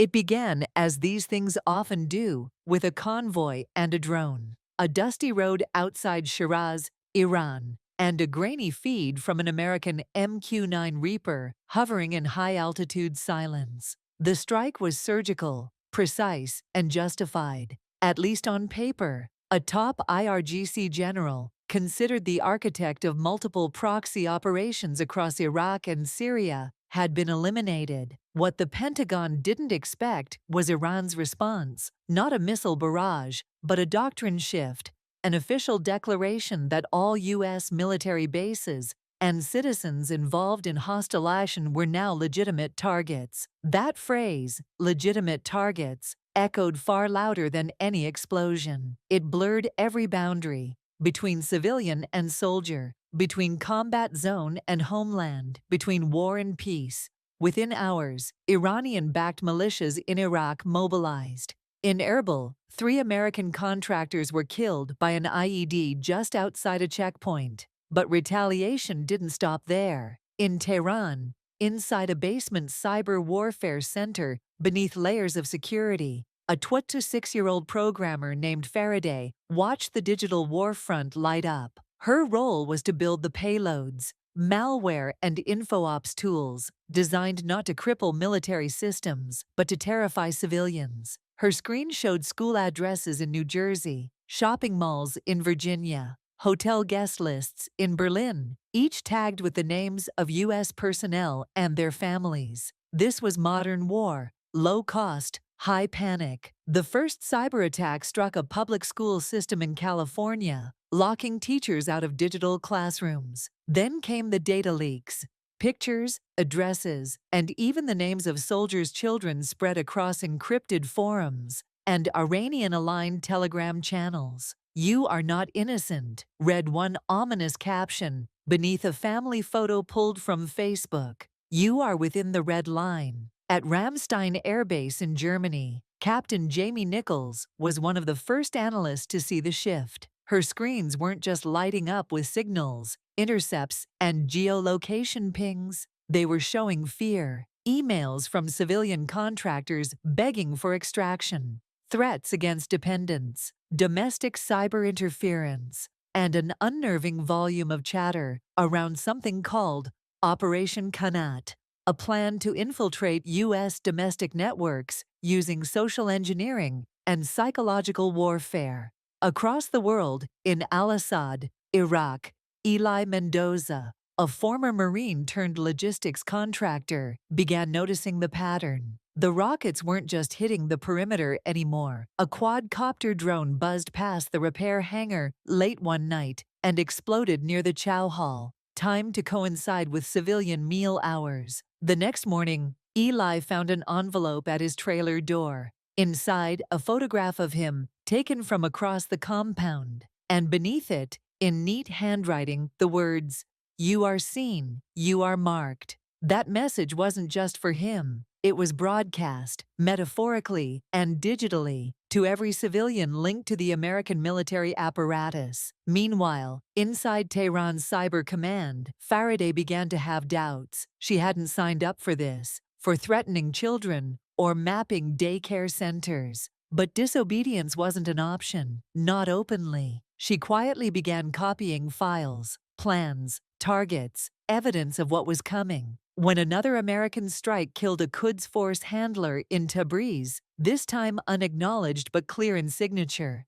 It began, as these things often do, with a convoy and a drone, a dusty road outside Shiraz, Iran, and a grainy feed from an American MQ-9 Reaper hovering in high-altitude silence. The strike was surgical, precise, and justified, at least on paper. A top IRGC general, considered the architect of multiple proxy operations across Iraq and Syria, had been eliminated. What the Pentagon didn't expect was Iran's response, not a missile barrage, but a doctrine shift, an official declaration that all U.S. military bases and citizens involved in hostile action were now legitimate targets. That phrase, legitimate targets, echoed far louder than any explosion. It blurred every boundary, between civilian and soldier, between combat zone and homeland, between war and peace. Within hours, Iranian-backed militias in Iraq mobilized. In Erbil, 3 American contractors were killed by an IED just outside a checkpoint. But retaliation didn't stop there. In Tehran, inside a basement cyber warfare center beneath layers of security, a 26-year-old programmer named Faraday watched the digital war front light up. Her role was to build the payloads, malware, and InfoOps tools designed not to cripple military systems, but to terrify civilians. Her screen showed school addresses in New Jersey, shopping malls in Virginia, hotel guest lists in Berlin, each tagged with the names of U.S. personnel and their families. This was modern war, low cost, high panic. The first cyber attack struck a public school system in California, locking teachers out of digital classrooms. Then came the data leaks. Pictures, addresses, and even the names of soldiers' children spread across encrypted forums and Iranian-aligned Telegram channels. "You are not innocent," read one ominous caption beneath a family photo pulled from Facebook. "You are within the red line." At Ramstein Air Base in Germany, Captain Jamie Nichols was one of the first analysts to see the shift. Her screens weren't just lighting up with signals, intercepts, and geolocation pings. They were showing fear. Emails from civilian contractors begging for extraction, threats against dependents, domestic cyber interference, and an unnerving volume of chatter around something called Operation Kanat, a plan to infiltrate U.S. domestic networks using social engineering and psychological warfare. Across the world, in Al-Assad, Iraq, Eli Mendoza, a former Marine turned logistics contractor, began noticing the pattern. The rockets weren't just hitting the perimeter anymore. A quadcopter drone buzzed past the repair hangar late one night and exploded near the chow hall, timed to coincide with civilian meal hours. The next morning, Eli found an envelope at his trailer door. Inside, a photograph of him, taken from across the compound, and beneath it, in neat handwriting, the words, "You are seen, you are marked." That message wasn't just for him. It was broadcast, metaphorically and digitally, to every civilian linked to the American military apparatus. Meanwhile, inside Tehran's Cyber Command, Faraday began to have doubts. She hadn't signed up for this, for threatening children or mapping daycare centers. But disobedience wasn't an option, not openly. She quietly began copying files, plans, targets, evidence of what was coming. When another American strike killed a Quds Force handler in Tabriz, this time unacknowledged but clear in signature.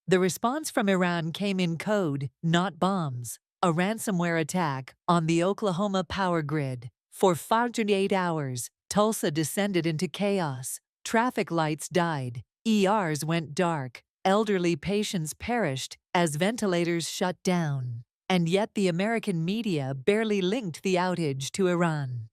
The response from Iran came in code, not bombs. A ransomware attack on the Oklahoma power grid. For 48 hours, Tulsa descended into chaos. Traffic lights died. ERs went dark. Elderly patients perished as ventilators shut down. And yet the American media barely linked the outage to Iran.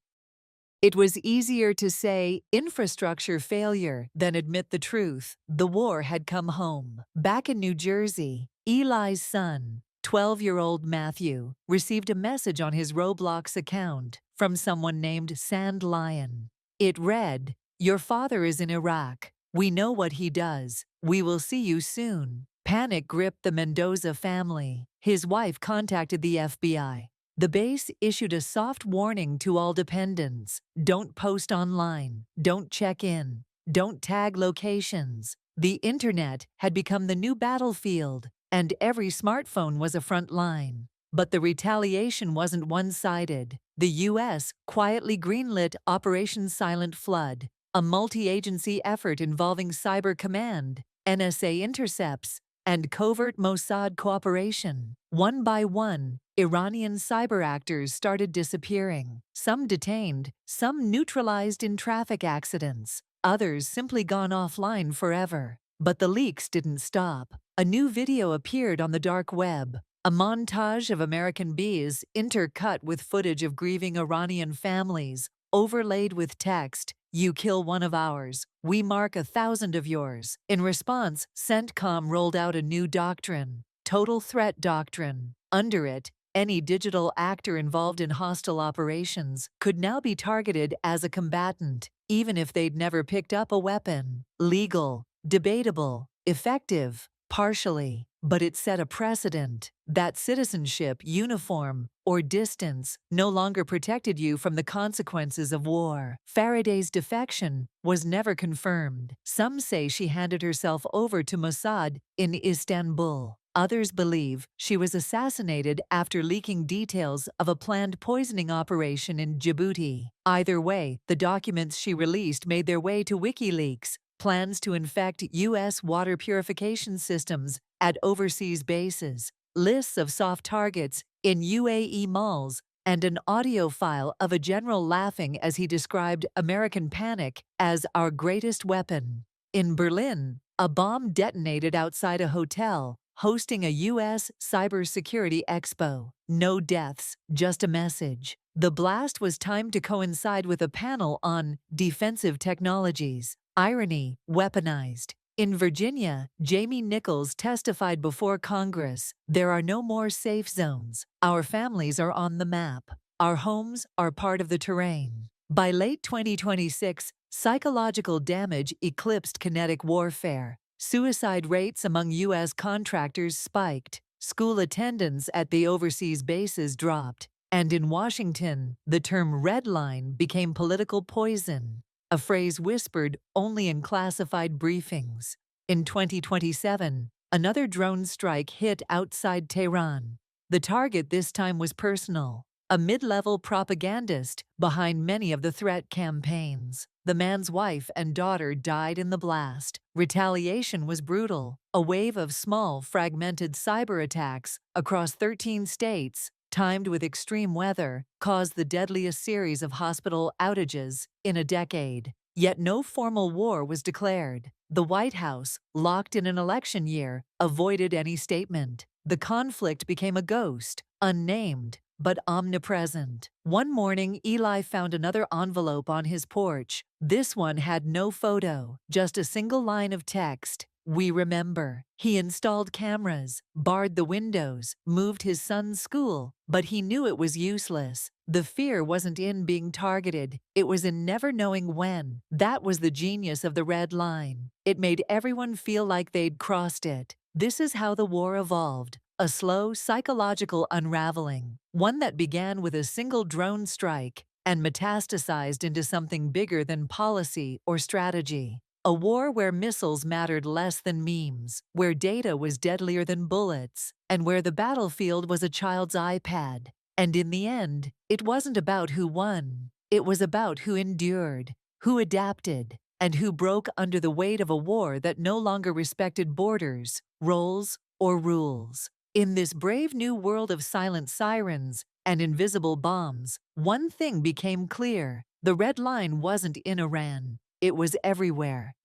It was easier to say infrastructure failure than admit the truth. The war had come home. Back in New Jersey, Eli's son, 12-year-old Matthew, received a message on his Roblox account from someone named Sand Lion. It read, "Your father is in Iraq. We know what he does. We will see you soon." Panic gripped the Mendoza family. His wife contacted the FBI. The base issued a soft warning to all dependents: don't post online, don't check in, don't tag locations. The internet had become the new battlefield, and every smartphone was a front line. But the retaliation wasn't one-sided. The U.S. quietly greenlit Operation Silent Flood, a multi-agency effort involving Cyber Command, NSA intercepts, and covert Mossad cooperation. One by one, Iranian cyber actors started disappearing. Some detained, some neutralized in traffic accidents, others simply gone offline forever. But the leaks didn't stop. A new video appeared on the dark web. A montage of American bees intercut with footage of grieving Iranian families, overlaid with text, "You kill one of ours, we mark 1,000 of yours." In response, CENTCOM rolled out a new doctrine, Total Threat Doctrine. Under it, any digital actor involved in hostile operations could now be targeted as a combatant, even if they'd never picked up a weapon. Legal, debatable, effective, partially. But it set a precedent that citizenship, uniform, or distance no longer protected you from the consequences of war. Faraday's defection was never confirmed. Some say she handed herself over to Mossad in Istanbul. Others believe she was assassinated after leaking details of a planned poisoning operation in Djibouti. Either way, the documents she released made their way to WikiLeaks. Plans to infect U.S. water purification systems at overseas bases, lists of soft targets in UAE malls, and an audio file of a general laughing as he described American panic as our greatest weapon. In Berlin, a bomb detonated outside a hotel hosting a U.S. cybersecurity expo. No deaths, just a message. The blast was timed to coincide with a panel on defensive technologies. Irony, weaponized. In Virginia, Jamie Nichols testified before Congress, "There are no more safe zones. Our families are on the map. Our homes are part of the terrain." By late 2026, psychological damage eclipsed kinetic warfare. Suicide rates among U.S. contractors spiked. School attendance at the overseas bases dropped. And in Washington, the term "red line" became political poison, a phrase whispered only in classified briefings. In 2027, another drone strike hit outside Tehran. The target this time was personal, a mid-level propagandist behind many of the threat campaigns. The man's wife and daughter died in the blast. Retaliation was brutal. A wave of small, fragmented cyber attacks across 13 states, timed with extreme weather, caused the deadliest series of hospital outages in a decade. Yet no formal war was declared. The White House, locked in an election year, avoided any statement. The conflict became a ghost, unnamed, but omnipresent. One morning, Eli found another envelope on his porch. This one had no photo, just a single line of text. "We remember." He installed cameras, barred the windows, moved his son's school, but he knew it was useless. The fear wasn't in being targeted, it was in never knowing when. That was the genius of the red line. It made everyone feel like they'd crossed it. This is how the war evolved. A slow, psychological unraveling, one that began with a single drone strike and metastasized into something bigger than policy or strategy. A war where missiles mattered less than memes, where data was deadlier than bullets, and where the battlefield was a child's iPad. And in the end, it wasn't about who won. It was about who endured, who adapted, and who broke under the weight of a war that no longer respected borders, roles, or rules. In this brave new world of silent sirens and invisible bombs, one thing became clear: the red line wasn't in Iran. It was everywhere.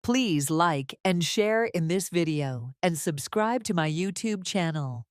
Please like and share in this video and subscribe to my YouTube channel.